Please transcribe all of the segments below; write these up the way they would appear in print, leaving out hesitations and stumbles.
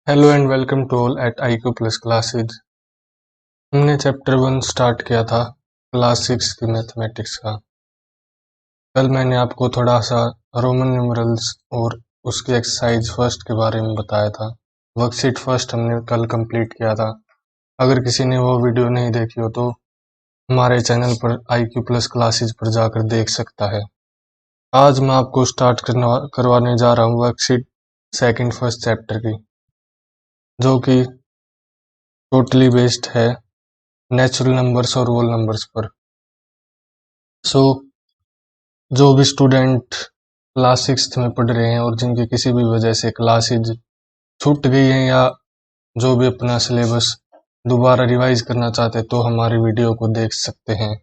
Hello and welcome to all at IQ plus classes. हमने chapter 1 start किया था class 6 की मैथमेटिक्स का। कल मैंने आपको थोड़ा सा रोमन न्यूमरल्स और उसकी एक्सरसाइज फर्स्ट के बारे में बताया था। वर्कशीट फर्स्ट हमने कल कंप्लीट किया था। अगर किसी ने वो वीडियो नहीं देखी हो तो हमारे चैनल पर IQ प्लस क्लासेज पर जाकर देख सकता है। आज मैं आपको स्टार्ट करवाने जा रहा हूँ वर्कशीट सेकंड फर्स्ट चैप्टर की, जो कि टोटली बेस्ड है नेचुरल नंबर्स और होल नंबर्स पर। सो जो भी स्टूडेंट क्लास 6 में पढ़ रहे हैं और जिनकी किसी भी वजह से क्लासेज छूट गई हैं या जो भी अपना सिलेबस दोबारा रिवाइज करना चाहते हैं तो हमारी वीडियो को देख सकते हैं।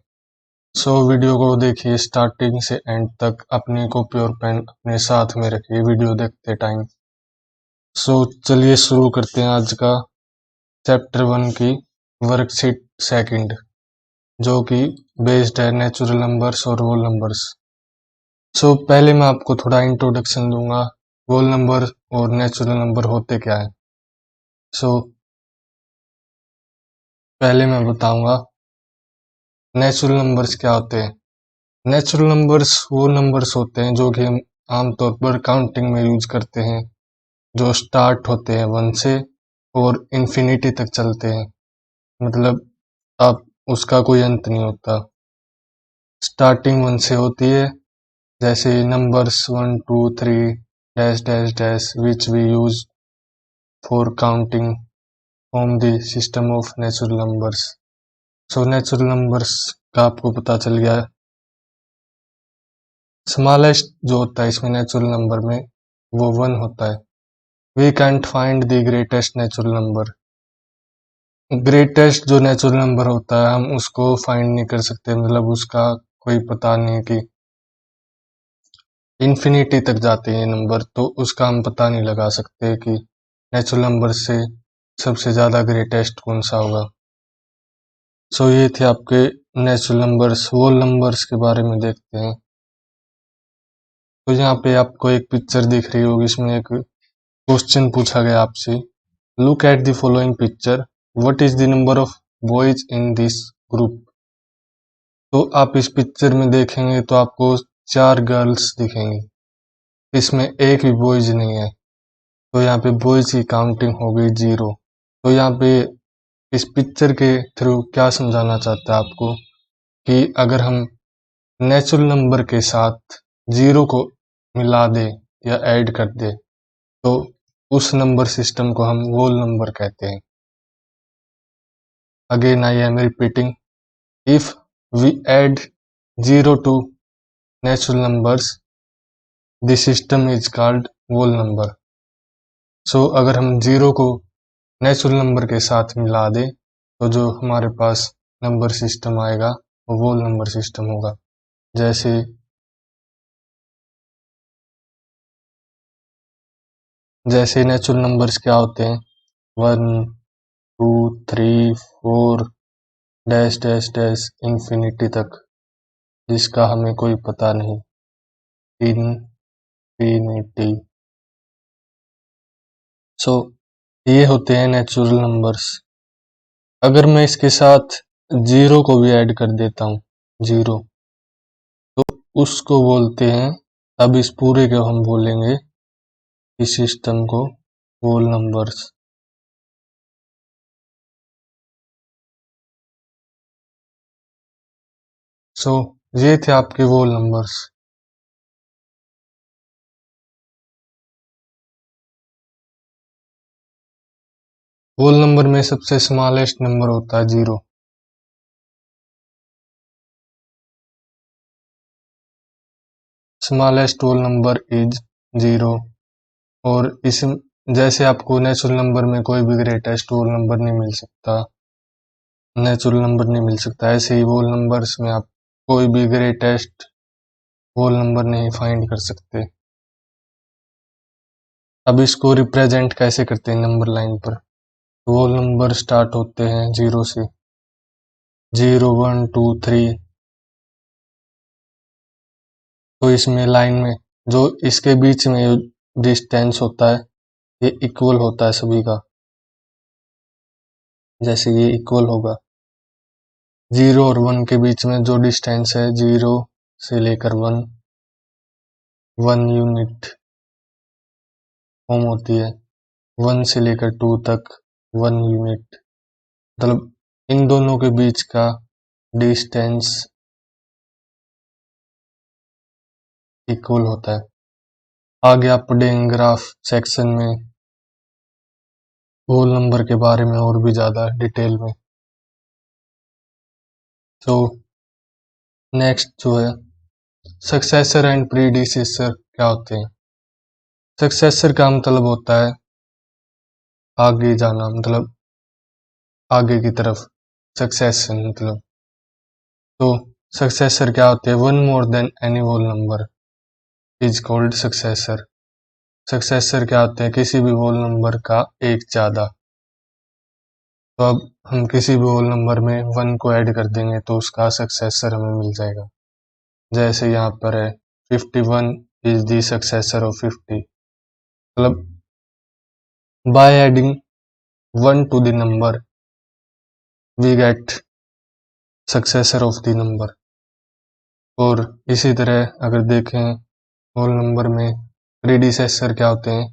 सो वीडियो को देखिए स्टार्टिंग से एंड तक, अपनी कॉपी और पेन अपने साथ में रखिए वीडियो देखते टाइम। सो चलिए शुरू करते हैं आज का चैप्टर 1 की वर्कशीट सेकंड, जो कि बेस्ड है नेचुरल नंबर्स और होल नंबर्स। सो पहले मैं आपको थोड़ा इंट्रोडक्शन दूंगा होल नंबर और नेचुरल नंबर होते क्या है। सो पहले मैं बताऊंगा नेचुरल नंबर्स क्या होते हैं। नेचुरल नंबर्स वो नंबर्स होते हैं जो कि हम आमतौर पर काउंटिंग में यूज करते हैं, जो स्टार्ट होते हैं 1 से और इन्फिनिटी तक चलते हैं। मतलब आप उसका कोई अंत नहीं होता। स्टार्टिंग 1 से होती है, जैसे numbers 1 2 3 dash dash dash which we use for counting from the system of natural numbers. So natural numbers का आपको पता चल गया है। स्मॉलेस्ट जो होता है इसमें नेचुरल नंबर में वो 1 होता है। We can't find the greatest natural number. Greatest जो नेचुरल नंबर होता है हम उसको फाइंड नहीं कर सकते, मतलब उसका कोई पता नहीं है कि इन्फिनिटी तक जाते हैं नंबर, तो उसका हम पता नहीं लगा सकते कि नेचुरल नंबर से सबसे ज़्यादा ग्रेटेस्ट कौन सा होगा। सो ये थे आपके नेचुरल नंबर्स। होल नंबर्स के बारे में देखते हैं। तो यहाँ पे आपको एक पिक्चर दिख रही होगी, इसमें एक क्वेश्चन पूछा गया आपसे, look at the following picture, what is the number of boys in this group. तो आप इस पिक्चर में देखेंगे तो आपको 4 गर्ल्स दिखेंगी, इसमें एक भी बॉयज नहीं है, तो यहाँ पे बॉयज की काउंटिंग हो गई 0। तो यहाँ पे इस पिक्चर के थ्रू क्या समझाना चाहता है आपको कि अगर हम नेचुरल नंबर के साथ 0 को मिला दे या ऐड कर दे तो उस नंबर सिस्टम को हम होल नंबर कहते हैं। Again I am repeating, if we add 0 to natural numbers the system is called whole number. So अगर हम 0 को नेचुरल नंबर के साथ मिला दें तो जो हमारे पास नंबर सिस्टम आएगा वो होल नंबर सिस्टम होगा। जैसे नेचुरल नंबर्स क्या होते हैं, 1 2 3 4 डैश डैश डैश इन्फिनिटी तक, जिसका हमें कोई पता नहीं, इन्फिनिटी। सो ये होते हैं नेचुरल नंबर्स। अगर मैं इसके साथ 0 को भी ऐड कर देता हूँ, 0, तो उसको बोलते हैं, अब इस पूरे को हम बोलेंगे इस सिस्टम को होल नंबर्स। सो ये थे आपके होल नंबर्स। होल नंबर में सबसे स्मॉलेस्ट नंबर होता है 0। Smallest whole number is 0। और इस जैसे आपको नेचुरल नंबर में कोई भी ग्रेटेस्ट होल नंबर नहीं मिल सकता, नेचुरल नंबर नहीं मिल सकता, ऐसे ही होल नंबर्स में आप कोई भी ग्रेटेस्ट होल नंबर नहीं फाइंड कर सकते। अब इसको रिप्रेजेंट कैसे करते हैं नंबर लाइन पर। होल नंबर स्टार्ट होते हैं 0 से, 0 1 2 3। तो इसमें लाइन में जो इसके बीच में डिस्टेंस होता है ये इक्वल होता है सभी का, जैसे ये इक्वल होगा। 0 और 1 के बीच में जो डिस्टेंस है 0 से लेकर 1 यूनिट फॉर्म होती है। 1 से लेकर 2 तक 1 यूनिट, मतलब इन दोनों के बीच का डिस्टेंस इक्वल होता है। आगे आप पढ़ेंगे ग्राफ सेक्शन में होल नंबर के बारे में और भी ज़्यादा डिटेल में। तो नेक्स्ट जो है सक्सेसर एंड प्रीडिसेसर क्या होते हैं। सक्सेसर का मतलब होता है आगे जाना, मतलब आगे की तरफ, सक्सेशन मतलब। तो सक्सेसर क्या होते हैं, one more than any whole number is called successor. Successor क्या होते हैं, किसी भी होल नंबर का एक ज़्यादा। तो अब हम किसी भी होल नंबर में 1 को ऐड कर देंगे तो उसका सक्सेसर हमें मिल जाएगा। जैसे यहाँ पर है 51 इज द सक्सेसर ऑफ 50, मतलब by adding 1 to the number we get successor of the number. और इसी तरह अगर देखें होल नंबर में प्रीडिसेसर क्या होते हैं,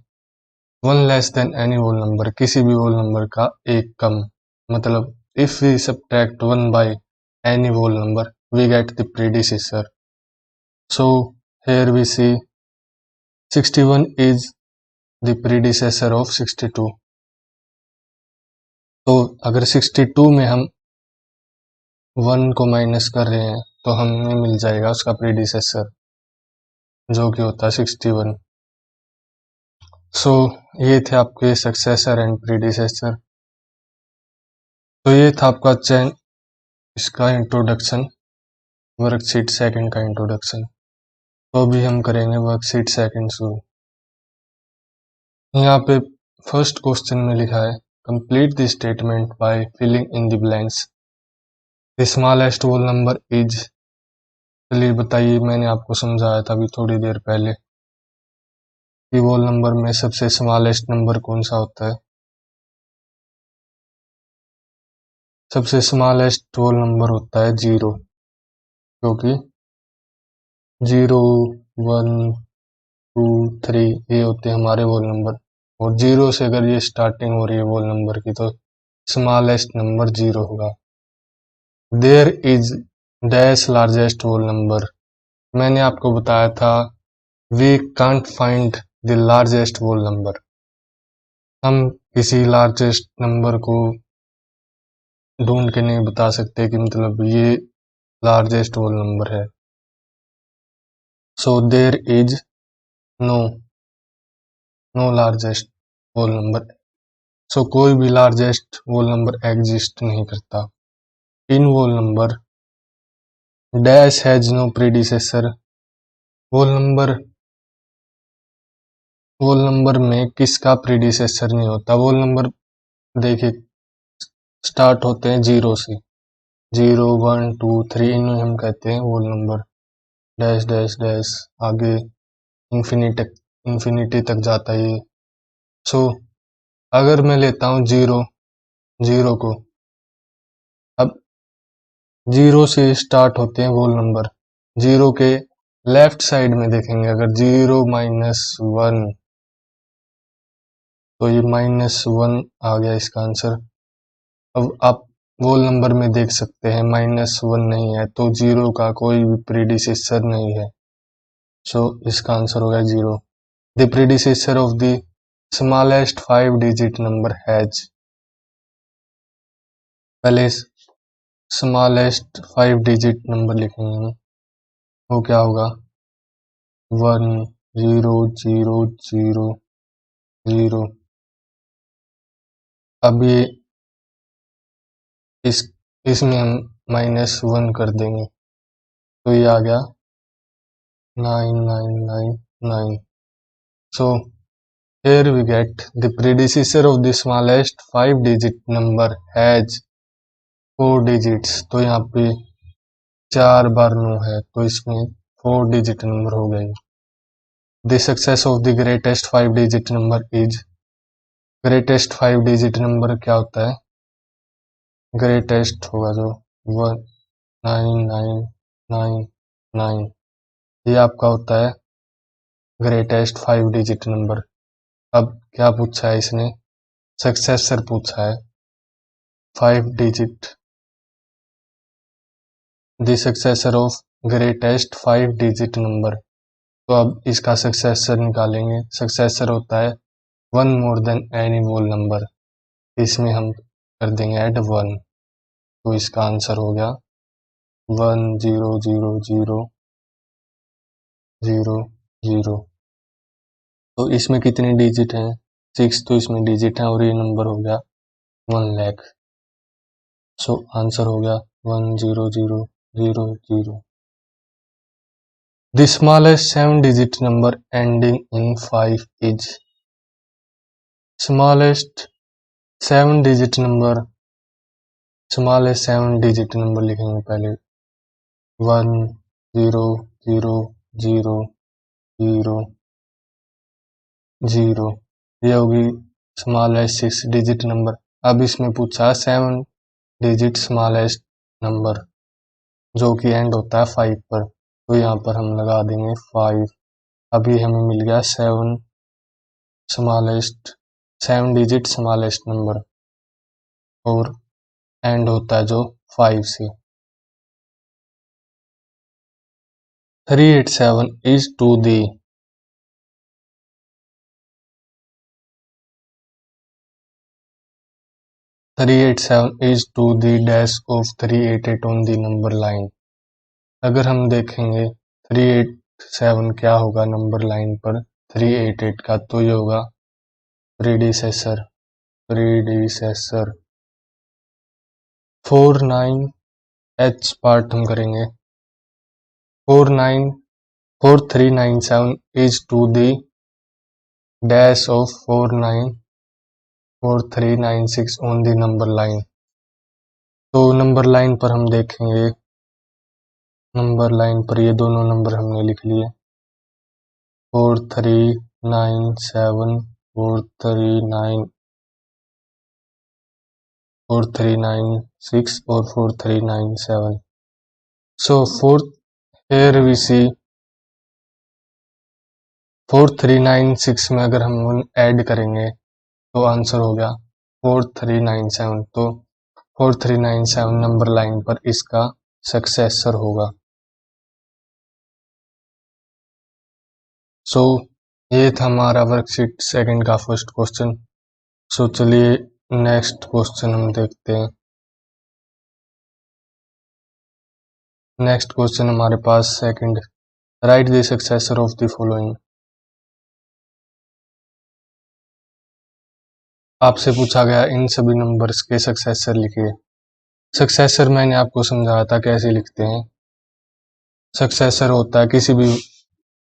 1 less than any whole number, किसी भी होल नंबर का एक कम, मतलब if we subtract 1 by any whole number we get the predecessor. So here we see 61 is the predecessor of 62. तो अगर 62 में हम 1 को माइनस कर रहे हैं तो हमें मिल जाएगा उसका प्रीडिसेसर जो कि होता है 61। सो ये थे आपके सक्सेसर एंड प्रीडिसेसर। तो ये था आपका चैन इसका इंट्रोडक्शन, वर्कशीट सेकंड का इंट्रोडक्शन। तो अभी हम करेंगे वर्कशीट सेकंड शुरू। यहाँ पे फर्स्ट क्वेश्चन में लिखा है complete the statement by filling in the blanks, the smallest whole number is. चलिए बताइए, मैंने आपको समझाया था अभी थोड़ी देर पहले कि होल नंबर में सबसे स्मॉलेस्ट नंबर कौन सा होता है। सबसे स्मॉलेस्ट होल नंबर होता है 0, क्योंकि 0 1 2 3 ये होते हैं हमारे होल नंबर, और 0 से अगर ये स्टार्टिंग हो रही है होल नंबर की तो स्मॉलेस्ट नंबर 0 होगा। There is dash largest whole number, मैंने आपको बताया था we can't find the largest whole number, हम किसी लार्जेस्ट नंबर को ढूंढ के नहीं बता सकते कि मतलब ये लार्जेस्ट होल नंबर है। So there is no largest whole number, so कोई भी लार्जेस्ट होल नंबर एग्जिस्ट नहीं करता। In whole number dash has no predecessor, whole number में किसका प्रीडिसेसर नहीं होता। होल नंबर देखिए स्टार्ट होते हैं 0 से, 0 1 2 3 इन्हें हम कहते हैं whole number. Dash dash dash आगे इंफिनिटी तक जाता है ये। सो अगर मैं लेता हूँ 0 को, अब 0 से स्टार्ट होते हैं होल नंबर। 0 के लेफ्ट साइड में देखेंगे अगर 0 -1 तो ये -1 आ गया इसका आंसर। अब आप होल नंबर में देख सकते हैं -1 नहीं है तो 0 का कोई भी प्रीडिसेसर नहीं है, सो इसका आंसर हो गया 0। The predecessor of the smallest 5 digit number has, पहले स्मॉलेस्ट 5 डिजिट नंबर लिखेंगे हम, वो क्या होगा 1 0 0 0 0। अब ये इसमें हम -1 कर देंगे तो ये आ गया 9999। सो here we get the predecessor of the smallest 5 digit number has 4 digits, तो यहाँ पे 4 बार 9 है तो इसमें 4 डिजिट नंबर हो गई। The success of the greatest 5 digit number is, greatest 5 digit number क्या होता है? ग्रेटेस्ट होगा जो 1999, ये आपका होता है ग्रेटेस्ट 5 डिजिट नंबर। अब क्या पूछा है इसने? सक्सेसर पूछा है 5 digit, the successor of greatest 5 digit number. तो अब इसका सक्सेसर निकालेंगे। सक्सेसर होता है 1 more than any whole number, इसमें हम कर देंगे ऐड 1, तो इसका आंसर हो गया 100000। तो इसमें कितने डिजिट हैं? 6 तो इसमें डिजिट हैं और ये नंबर हो गया 1 लाख। सो आंसर हो गया 10000। The smallest 7-digit number ending in 5 is smallest 7-digit number। smallest 7-digit number लिखेंगे पहले 100000। ये होगी स्मॉलेस्ट 6-digit नंबर। अब इसमें पूछा 7 डिजिट स्मॉलेस्ट नंबर जो कि एंड होता है 5 पर, तो यहाँ पर हम लगा देंगे 5। अभी हमें मिल गया 7 डिजिट स्मॉलेस्ट नंबर और एंड होता है जो 5 से। 387 is to the 387 is to the dash of 388 on the number line। अगर हम देखेंगे 387 क्या होगा नंबर लाइन पर 388 का, तो ये होगा प्रीडिसेसर। 49 पार्ट हम करेंगे। 4397 is to the dash of 4396 on the number line। तो नंबर लाइन पर हम देखेंगे, नंबर लाइन पर ये दोनों नंबर हमने लिख लिए 4397 4396 और 4397। So here we see 4396 में अगर हम ऐड करेंगे तो आंसर हो गया 4397। तो 4397 नंबर लाइन पर इसका सक्सेसर होगा। सो ये था हमारा वर्कशीट सेकंड का फर्स्ट क्वेश्चन। सो चलिए नेक्स्ट क्वेश्चन हम देखते हैं। नेक्स्ट क्वेश्चन हमारे पास second, right the successor of the following. आपसे पूछा गया इन सभी नंबर्स के सक्सेसर लिखिए। सक्सेसर मैंने आपको समझाया था कैसे लिखते हैं। सक्सेसर होता है किसी भी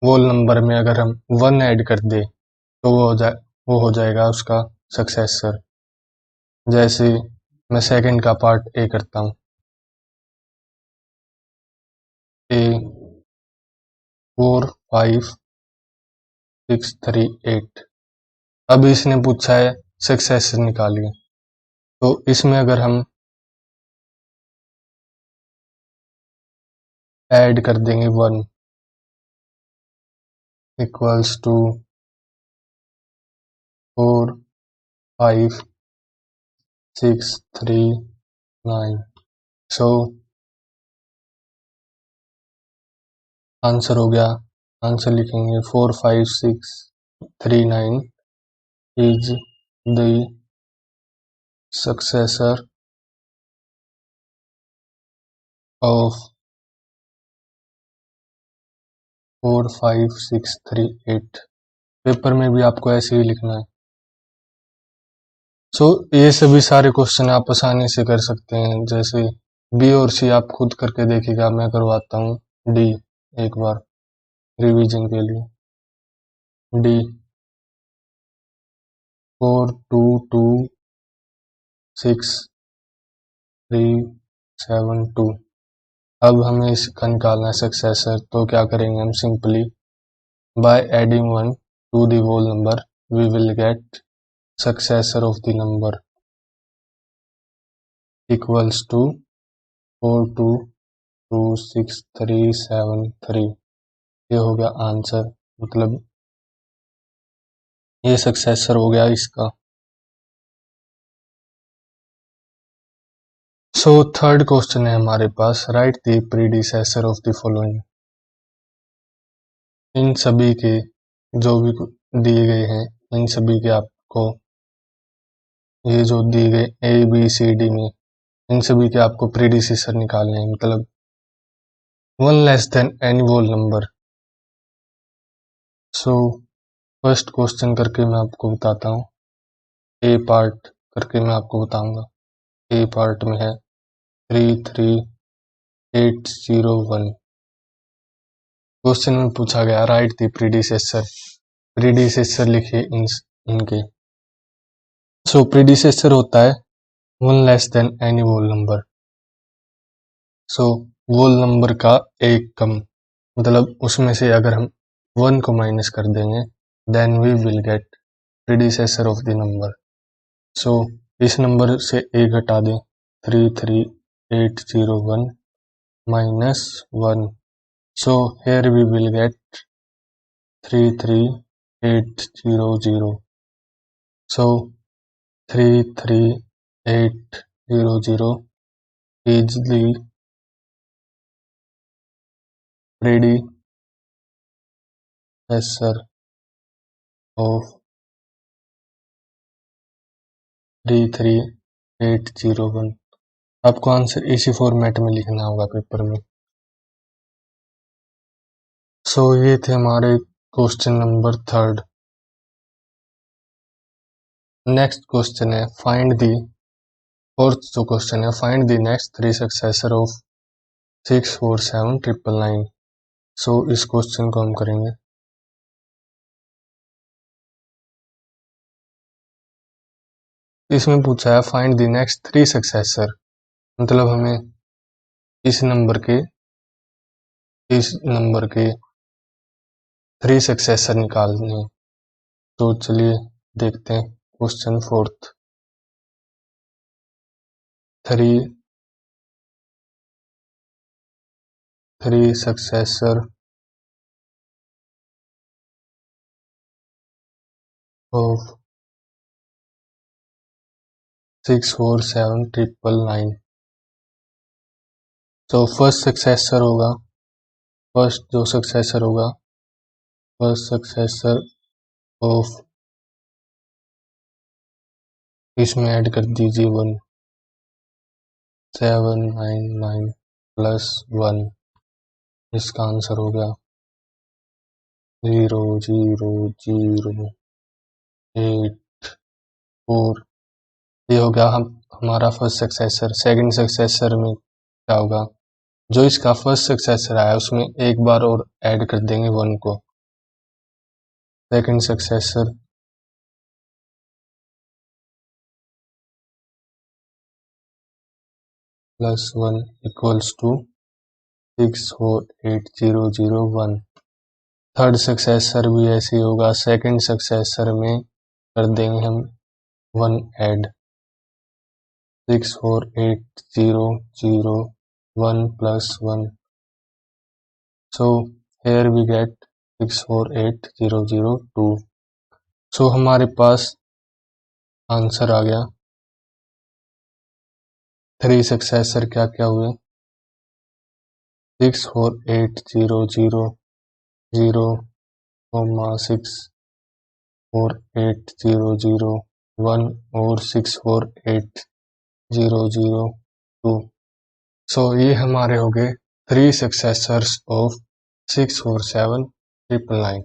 होल नंबर में अगर हम 1 ऐड कर दे तो वो हो जाएगा उसका सक्सेसर। जैसे मैं सेकंड का पार्ट ए करता हूँ, ए 4 5 6 3 8। अब इसने पूछा है सक्सेसर निकालिए, तो इसमें अगर हम ऐड कर देंगे 1 इक्वल्स टू 4 5 6 3 9। सो आंसर हो गया, आंसर लिखेंगे 4 5 6 3 9 is the successor of 4 5 6 3 8। Paper में भी आपको ऐसे ही लिखना है। सो ये सभी सारे क्वेश्चन आप आसानी से कर सकते हैं। जैसे बी और सी आप खुद करके देखिएगा, मैं करवाता हूँ डी एक बार रिवीजन के लिए। डी 4 2 2 6 3 7 2। अब हमें इसका निकालना है सक्सेसर, तो क्या करेंगे हम simply by adding 1 to the whole number we will get successor of the number equals to 422637 ये हो गया आंसर, मतलब ये सक्सेसर हो गया इसका। सो थर्ड क्वेश्चन है हमारे पास, right the predecessor of the following. इन सभी के जो भी दिए गए हैं, इन सभी के आपको ये जो दिए गए ए बी सी डी में, इन सभी के आपको प्रीडिसेसर निकालने हैं, मतलब one less than any whole number. So first question करके मैं आपको बताता हूँ, ए पार्ट करके मैं आपको बताऊंगा। ए पार्ट में है 33801। क्वेश्चन में पूछा गया राइट द प्रीडिसेसर, प्रीडिसेसर लिखिए इनके। सो प्रीडिसेसर होता है one less than any whole number. So whole number का एक कम, मतलब उसमें से अगर हम 1 को माइनस कर देंगे then we will get predecessor of the number. So इस नंबर से एक हटा दें, 33801 minus 1. So here we will get 33800. So 33800 is the predecessor of 33801। आपको आंसर इसी फॉर्मेट में लिखना होगा पेपर में। सो ये थे हमारे question number third. Next question है फाइंड दी, फोर्थ जो क्वेश्चन है find the next 3 successor of 647999। सो इस क्वेश्चन को हम करेंगे। इसमें पूछा है फाइंड द नेक्स्ट 3 सक्सेसर, मतलब हमें इस नंबर के 3 सक्सेसर निकालने हैं। तो चलिए देखते हैं क्वेश्चन फोर्थ। 3 successor of 647999। तो फर्स्ट सक्सेसर होगा, फर्स्ट जो सक्सेसर होगा, फर्स्ट सक्सेसर ऑफ, इसमें ऐड कर दीजिए 1, 799 प्लस 1, इसका आंसर हो गया 00084। ये हो गया हमारा फर्स्ट सक्सेसर। सेकंड सक्सेसर में क्या होगा, जो इसका फर्स्ट सक्सेसर आया उसमें एक बार और ऐड कर देंगे 1 को। Second successor plus 1 equals to 648001। Third successor भी ऐसे ही होगा, सेकंड सक्सेसर में कर देंगे हम 1 add, 64801 plus 1। So here we get 648002। सो हमारे पास आंसर आ गया। 3 सक्सेसर क्या क्या हुए, 64800 6480001 और 6480002। सो ये हमारे हो गए 3 सक्सेसर्स ऑफ 647999।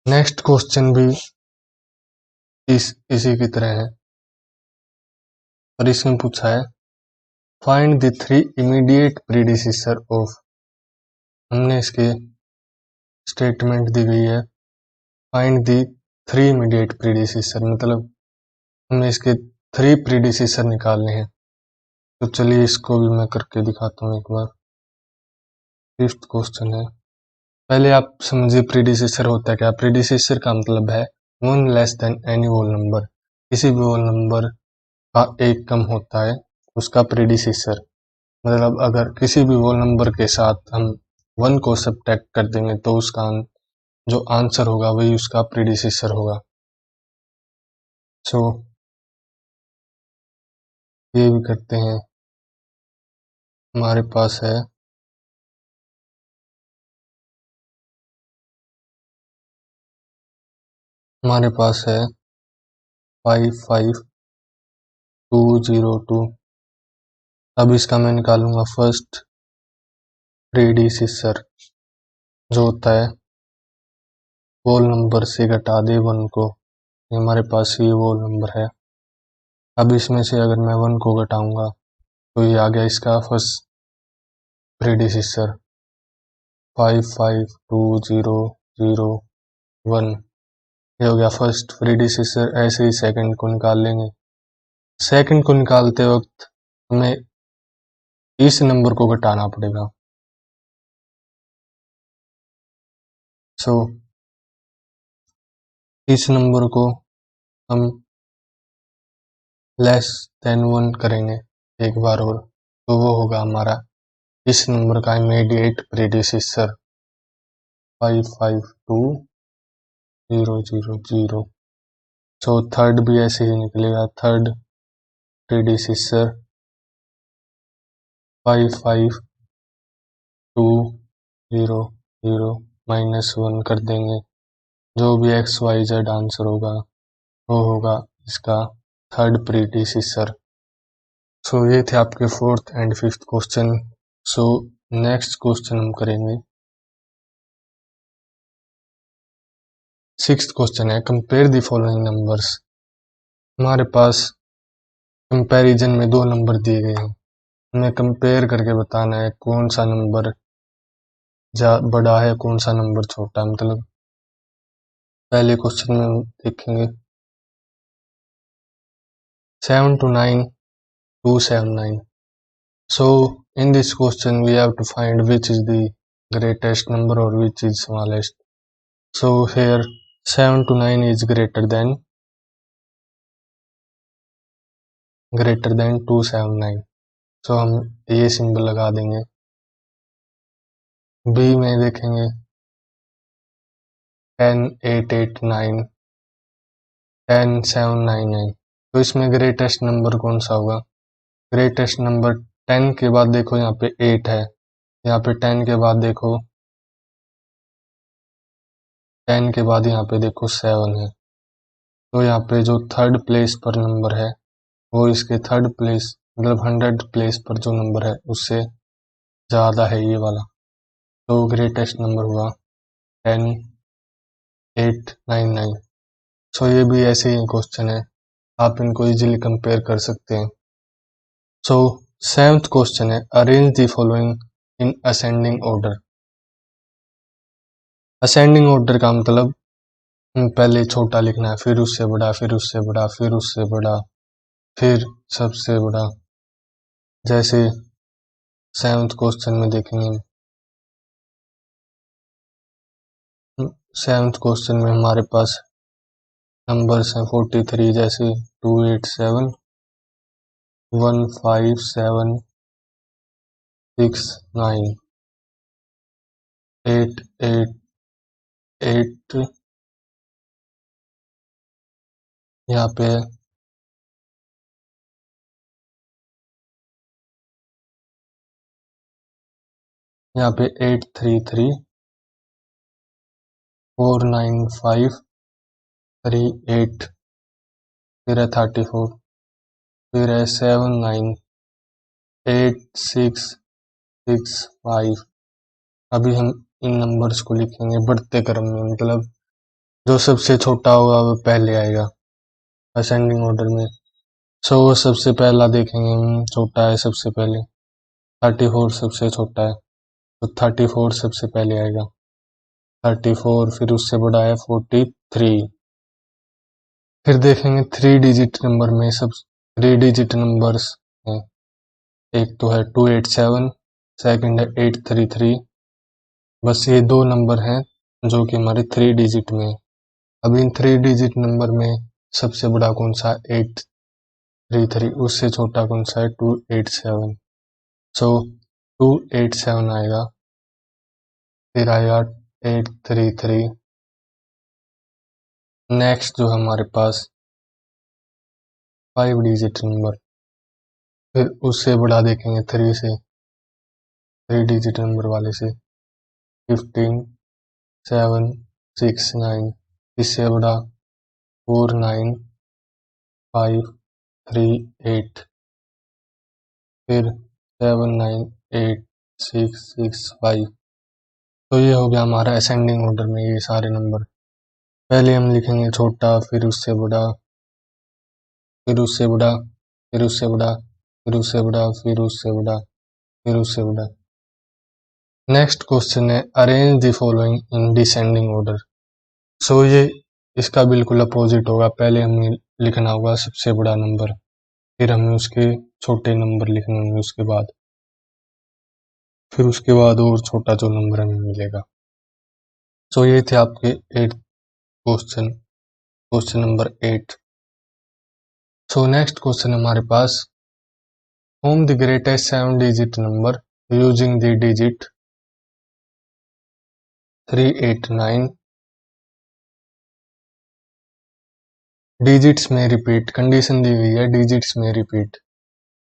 नेक्स्ट क्वेश्चन भी इसी की तरह है, और इसमें पूछा है find the 3 immediate predecessor of. हमने इसके स्टेटमेंट दी गई है फाइंड द 3 इमीडिएट प्रीडिसेसर, मतलब हमें इसके 3 प्रीडिसेसर निकालने हैं। तो चलिए इसको भी मैं करके दिखाता हूँ एक बार। फिफ्थ क्वेश्चन है, पहले आप समझिए प्रीडिसेसर होता है क्या। प्रीडिसेसर का मतलब है one less than any whole number, किसी भी होल नंबर का एक कम होता है उसका प्रीडिसेसर। मतलब अगर किसी भी होल नंबर के साथ हम 1 को सब्ट्रैक्ट कर देंगे तो उसका जो आंसर होगा वही उसका प्रीडिसेसर होगा। सो ये भी करते हैं। हमारे पास है हमारे पास है 55202। अब इसका मैं निकालूंगा फर्स्ट प्रीडिसेसर जो होता है होल नंबर से घटा दे 1 को। हमारे पास ये होल नंबर है। अब इसमें से अगर मैं 1 को घटाऊंगा तो ये आ गया इसका फर्स्ट प्रीडिसेसर 552001। ये हो गया फर्स्ट प्रीडिसेसर। ऐसे ही सेकंड को निकाल लेंगे। सेकंड को निकालते वक्त हमें इस नंबर को घटाना पड़ेगा। सो इस नंबर को हम लेस देन 1 करेंगे एक बार और, तो वो होगा हमारा इस नंबर का इमीडिएट प्रीडिसेसर 552000। सो थर्ड भी ऐसे ही निकलेगा। थर्ड प्रीडिसेसर 552000 -1 कर देंगे। जो भी XYZ आंसर होगा वो होगा इसका थर्ड प्रीडिसेसर। सो ये थे आपके fourth and fifth question. So next question हम करेंगे। सिक्स्थ क्वेश्चन है कंपेयर द फॉलोइंग नंबर्स। हमारे पास कंपैरिजन में दो नंबर दिए गए हैं, हमें कंपेयर करके बताना है कौन सा नंबर बड़ा है कौन सा नंबर छोटा है। मतलब पहले क्वेश्चन में हम देखेंगे 7 to 9 279। So in this question we have to find which is the greatest number or which is smallest. So here 7 to 9 is greater than 279। So हम ये सिंबल लगा देंगे। बी में देखेंगे 10 8 8 9 10 7 9 9। तो इसमें ग्रेटेस्ट नंबर कौन सा होगा? ग्रेटेस्ट नंबर 10 के बाद देखो यहाँ पे 8 है, यहाँ पे 10 के बाद देखो 10 के बाद यहाँ पे देखो 7 है। तो यहाँ पे जो थर्ड प्लेस पर नंबर है वो इसके थर्ड प्लेस मतलब 100 प्लेस पर जो नंबर है उससे ज़्यादा है ये वाला। तो ग्रेटेस्ट नंबर हुआ 10 8 9 9। सो ये भी ऐसे ही क्वेश्चन है, आप इनको इजीली कंपेयर कर सकते हैं। सो सेवंथ क्वेश्चन है arrange the following in ascending order. Ascending order का मतलब पहले छोटा लिखना है, फिर उससे बड़ा, फिर उससे बड़ा, फिर उससे बड़ा, फिर सबसे बड़ा। जैसे सेवंथ क्वेश्चन में देखेंगे, सेवंथ क्वेश्चन में हमारे पास नंबर्स हैं 43 जैसे 287 157 6 9 8 8 8 यहाँ पे है। यहाँ पे 833 495 38 फिर है 34 फिर है 79 8665। अभी हम इन नंबर्स को लिखेंगे बढ़ते क्रम में, मतलब जो सबसे छोटा होगा वो पहले आएगा असेंडिंग ऑर्डर में। सो वो सबसे पहला देखेंगे हम, छोटा है सबसे पहले 34 सबसे छोटा है तो 34 सबसे पहले आएगा 34। फिर उससे बड़ा है 43। फिर देखेंगे 3 डिजिट नंबर में सब 3 डिजिट नंबर्स हैं, एक तो है 287 सेकंड है 833। बस ये दो नंबर हैं जो कि हमारे 3 डिजिट में है। अब इन 3 डिजिट नंबर में सबसे बड़ा कौन सा 833, उससे छोटा कौन सा है 287। सो 287 आएगा, फिर आएगा 833। नेक्स्ट जो हमारे पास 5 डिजिट नंबर, फिर उससे बड़ा देखेंगे 3 से, 3 डिजिट नंबर वाले से 15 7 6 9, इससे बड़ा 4 9 5 3 8, फिर 7 9 8 6 6 5। तो ये हो गया हमारा असेंडिंग ऑर्डर में ये सारे नंबर। पहले हम लिखेंगे छोटा, फिर उससे बड़ा, फिर उससे बड़ा, फिर उससे बड़ा, फिर उससे बड़ा, फिर उससे बड़ा, फिर उससे बड़ा। नेक्स्ट क्वेश्चन है arrange the following in descending order. So ये इसका बिल्कुल अपोजिट होगा। पहले हमें लिखना होगा सबसे बड़ा नंबर, फिर हमें उसके छोटे नंबर लिखने होंगे उसके बाद, फिर उसके बाद और छोटा जो नंबर हमें मिलेगा। सो ये थे आपके 8 question, question number 8। So next question हमारे पास, form the greatest 7 digit number using the digit 389। Digits में रिपीट, कंडीशन दी हुई है डिजिट्स में रिपीट।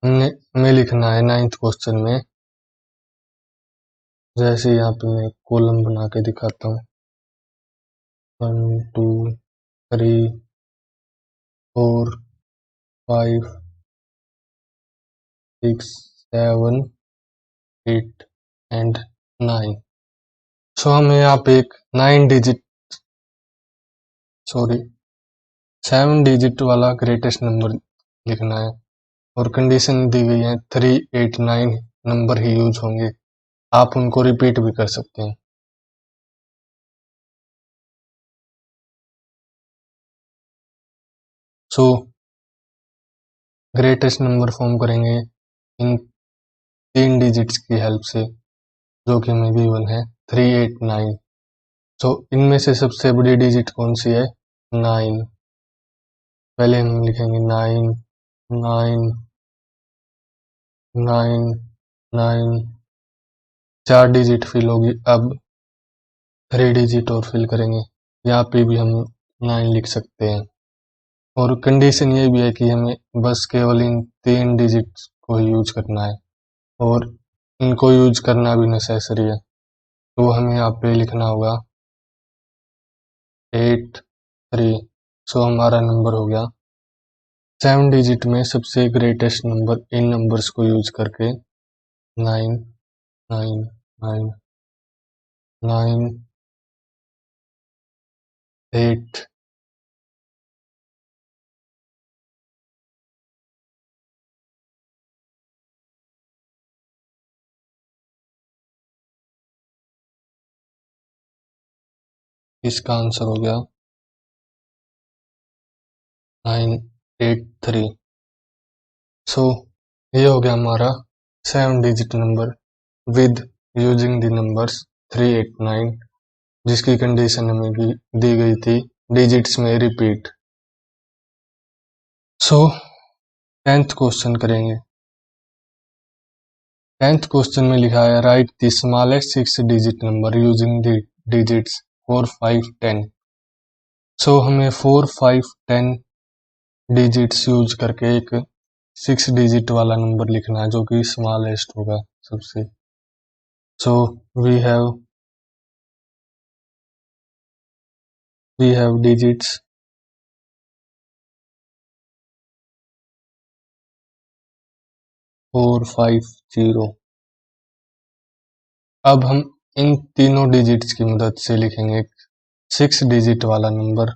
हमें लिखना है 9th क्वेश्चन में, जैसे यहाँ पे मैं कॉलम बना के दिखाता हूँ, 1 2 3 4 5 6 7 8 एंड 9। सो हमें यहाँ पे एक 7 डिजिट वाला ग्रेटेस्ट नंबर लिखना है, और कंडीशन दी गई है 389 नंबर ही यूज होंगे। आप उनको रिपीट भी कर सकते हैं। सो ग्रेटेस्ट नंबर फॉर्म करेंगे इन 3 डिजिट्स की हेल्प से, जो कि हमें गिवन है 389। सो इनमें से सबसे बड़ी डिजिट कौन सी है? 9। पहले हम लिखेंगे 9 9 9 9, 4 डिजिट फिल होगी। अब 3 डिजिट और फिल करेंगे, यहाँ पे भी हम 9 लिख सकते हैं। और कंडीशन ये भी है कि हमें बस केवल इन 3 डिजिट को ही यूज करना है, और इनको यूज करना भी नेसेसरी है। तो हमें यहाँ पे लिखना होगा 8 3। सो हमारा नंबर हो गया 7 डिजिट में सबसे ग्रेटेस्ट नंबर इन नंबर्स को यूज करके 9 9 9 9 8 इसका आंसर हो गया 983। सो ये हो गया हमारा 7 digit number with using the numbers 389, जिसकी कंडीशन हमें दी गई थी डिजिट्स में रिपीट। सो 10th क्वेश्चन करेंगे। 10th क्वेश्चन में लिखा है right the smallest 6 digit number using the digits 4 5 10। सो हमें 4 5 10 डिजिट्स यूज करके एक 6 डिजिट वाला नंबर लिखना है, जो कि स्मॉलेस्ट होगा सबसे। So we have digits 4 5 0। अब हम इन तीनों डिजिट्स की मदद से लिखेंगे 6 डिजिट वाला नंबर,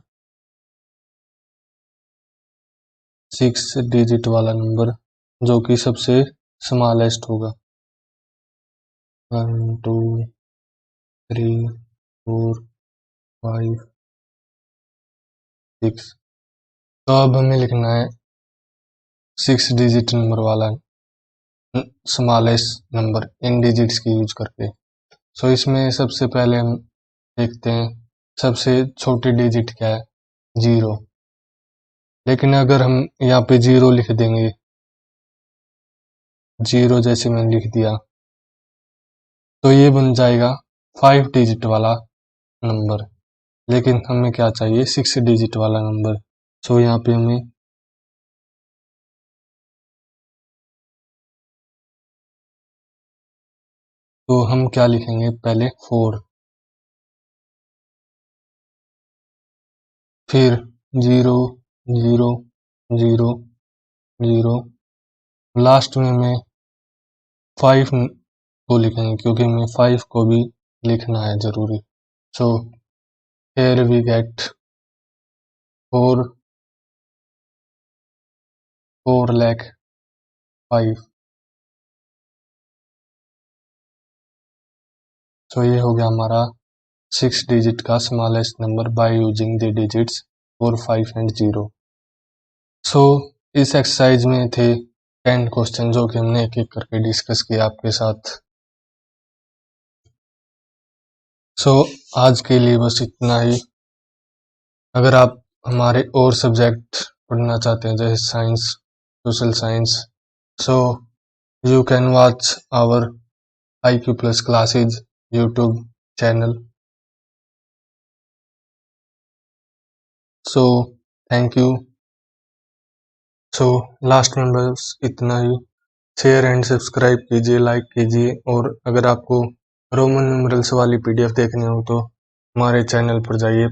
6 डिजिट वाला नंबर जो कि सबसे स्मॉलेस्ट होगा। 1 2 3 4 5 6। तो अब हमें लिखना है 6 डिजिट नंबर वाला स्मॉलेस्ट नंबर इन डिजिट्स की यूज करके। सो इसमें सबसे पहले हम देखते हैं सबसे छोटी डिजिट क्या है, 0। लेकिन अगर हम यहाँ पे 0 लिख देंगे, 0 जैसे मैंने लिख दिया, तो ये बन जाएगा 5 डिजिट वाला नंबर। लेकिन हमें क्या चाहिए, 6 डिजिट वाला नंबर। सो यहाँ पे हमें तो हम क्या लिखेंगे, पहले 4, फिर 0 0 0 0, लास्ट में हमें 5 को लिखेंगे क्योंकि हमें 5 को भी लिखना है जरूरी। सो here we get 4 lakh 5। सो ये हो गया हमारा 6 डिजिट का smallest number by using the digits 4, 5 and 0। सो इस एक्सरसाइज में थे 10 क्वेश्चन जो कि हमने एक एक करके डिस्कस किया आपके साथ। सो आज के लिए बस इतना ही। अगर आप हमारे और सब्जेक्ट पढ़ना चाहते हैं जैसे science, social science, so you can watch our IQ Plus classes YouTube channel. So thank you. So last में बस इतना ही। शेयर एंड सब्सक्राइब कीजिए, लाइक कीजिए, और अगर आपको रोमन न्यूमरल्स वाली PDF देखनी हो तो हमारे चैनल पर जाइए,